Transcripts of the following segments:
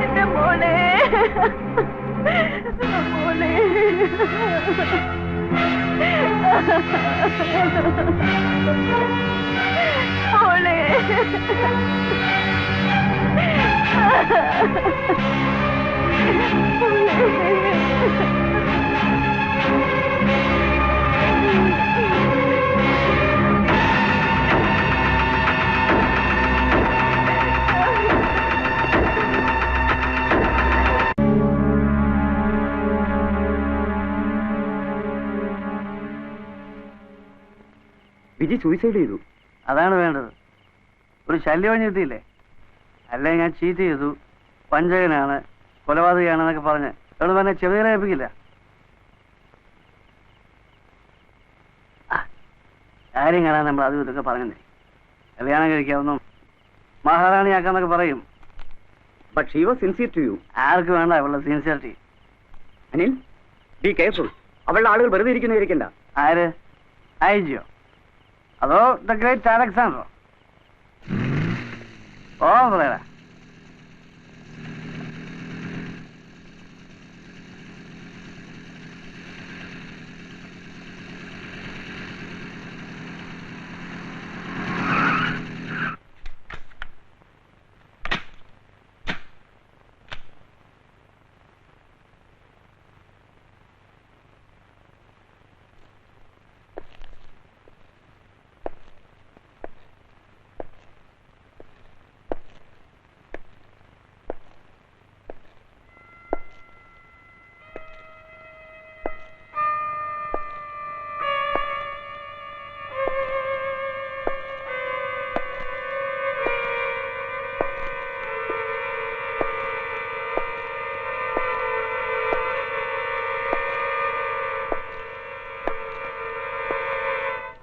എന്റെ മോളെ മോളെ മോളെ വിജി സൂയിസൈഡ് ചെയ്തു. അതാണ് വേണ്ടത്. ഒരു ശല്യം കിട്ടിയില്ലേ? അല്ലേ ഞാൻ ചീറ്റ് ചെയ്തു, വഞ്ചകനാണ്, കൊലപാതകയാണെന്നൊക്കെ പറഞ്ഞ് എവിടെ പറഞ്ഞ ചെറുതേരെ ഏൽപ്പിക്കില്ല. കാര്യം കാണാൻ നമ്മൾ അതും ഇതൊക്കെ പറഞ്ഞേ. കല്യാണം കഴിക്കാവുന്ന മഹാറാണിയാക്കാന്നൊക്കെ പറയും. But she was sincere to you. ആർക്ക് വേണ്ട അവളുടെ സിൻസിയറിറ്റി? Anil, be careful. അവളുടെ ആളുകൾ വെറുതെ ഇരിക്കുന്നതായിരിക്കണ്ട. ആര്? ഐജിയോ അതോ ദ ഗ്രേറ്റ് അലക്സാണ്ടറോ? ഓ പറയാ.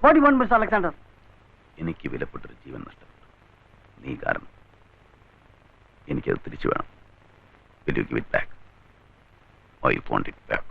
What do you want, Mr. Alexander? എനിക്ക് വിലപ്പെട്ടൊരു ജീവൻ നഷ്ടപ്പെട്ടു. നീ കാരണം. എനിക്കത് തിരിച്ചു വേണം. Will you give it back? Or you want it back?